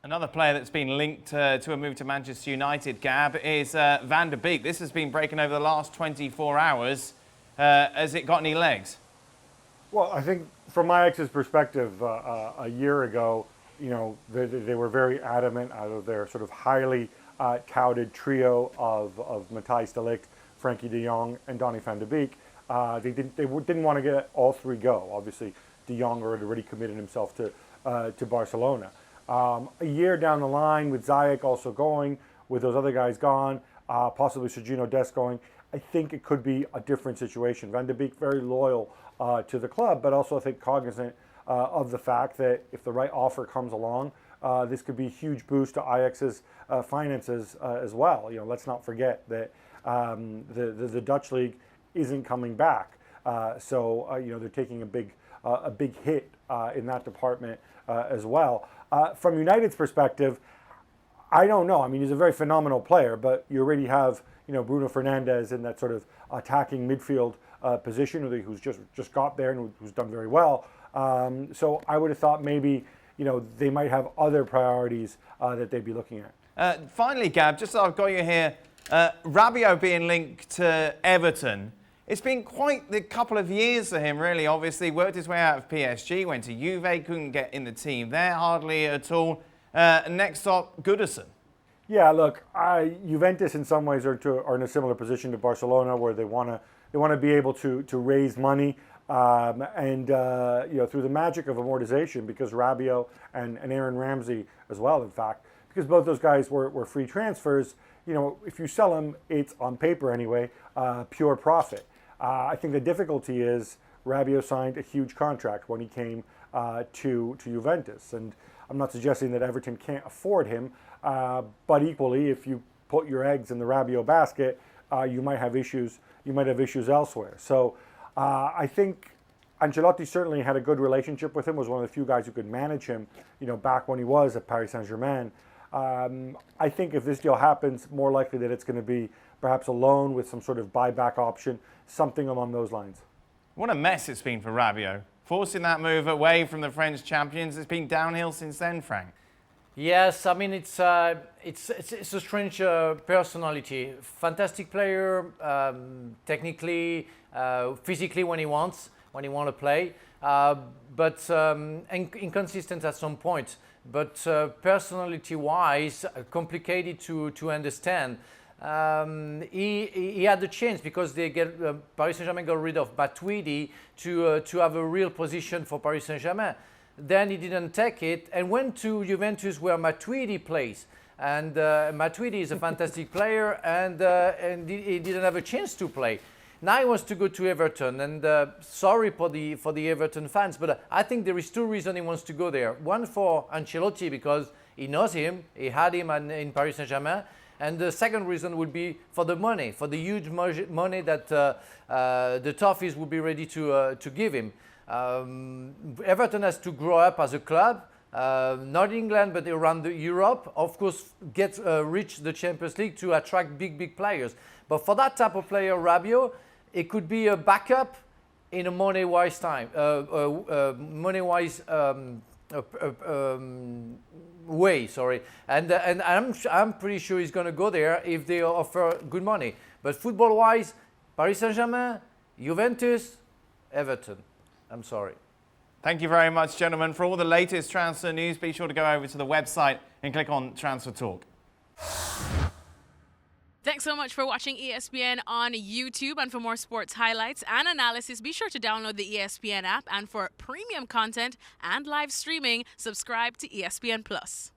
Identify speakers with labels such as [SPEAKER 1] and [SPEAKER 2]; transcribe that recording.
[SPEAKER 1] Another player that's been linked to a move to Manchester United, Gab, is Van der Beek. This has been breaking over the last 24 hours. Has it got any legs?
[SPEAKER 2] Well, I think from Ajax's perspective, a year ago, you know, they were very adamant out of their sort of highly touted trio of Matthijs de Ligt, Frankie de Jong, and Donny van de Beek. They didn't want to get all three go. Obviously, de Jong had already committed himself to Barcelona. A year down the line, with Ziyech also going, with those other guys gone, possibly Serginho Dest going, I think it could be a different situation. Van de Beek very loyal to the club, but also I think cognizant of the fact that if the right offer comes along, this could be a huge boost to Ajax's finances as well. You know, let's not forget that the Dutch league isn't coming back, so you know, they're taking a big hit in that department as well. From United's perspective, I don't know. I mean, he's a very phenomenal player, but you already have, you know, Bruno Fernandes in that sort of attacking midfield position, who's just got there and who's done very well. So I would have thought maybe, you know, they might have other priorities that they'd be looking at.
[SPEAKER 1] Finally, Gab, just so I've got you here, Rabiot being linked to Everton. It's been quite the couple of years for him, really. Obviously, worked his way out of PSG, went to Juve, couldn't get in the team there hardly at all. Next up, Goodison.
[SPEAKER 2] Yeah, look, Juventus in some ways are in a similar position to Barcelona, where they want to be able to raise money and you know, through the magic of amortization, because Rabiot and Aaron Ramsey as well, in fact, because both those guys were free transfers. You know, if you sell them, it's on paper anyway, pure profit. I think the difficulty is Rabiot signed a huge contract when he came to Juventus, and I'm not suggesting that Everton can't afford him, but equally, if you put your eggs in the Rabiot basket, you might have issues. You might have issues elsewhere. So I think Ancelotti certainly had a good relationship with him. Was one of the few guys who could manage him, you know, back when he was at Paris Saint-Germain. I think if this deal happens, more likely that it's going to be perhaps a loan with some sort of buyback option, something along those lines.
[SPEAKER 1] What a mess it's been for Rabiot. Forcing that move away from the French champions, it's been downhill since then, Frank.
[SPEAKER 3] Yes, I mean, it's a strange personality. Fantastic player, technically, physically when he wants to play, but inconsistent at some point. But personality-wise, complicated to understand. He had the chance because Paris Saint-Germain got rid of Matuidi to have a real position for Paris Saint-Germain. Then he didn't take it and went to Juventus, where Matuidi plays. And Matuidi is a fantastic player, and he didn't have a chance to play. Now he wants to go to Everton, and sorry for the Everton fans, but I think there is two reasons he wants to go there. One for Ancelotti, because he knows him, he had him in Paris Saint-Germain, and the second reason would be for the money, for the huge money that the Toffees would be ready to give him. Everton has to grow up as a club, not England, but around Europe. Of course, reach the Champions League to attract big players. But for that type of player, Rabiot, it could be a backup in a money-wise way. Sorry, and I'm pretty sure he's going to go there if they offer good money. But football-wise, Paris Saint-Germain, Juventus, Everton. I'm sorry.
[SPEAKER 1] Thank you very much, gentlemen. For all the latest transfer news, be sure to go over to the website and click on Transfer Talk.
[SPEAKER 4] Thanks so much for watching ESPN on YouTube. And for more sports highlights and analysis, be sure to download the ESPN app. And for premium content and live streaming, subscribe to ESPN Plus.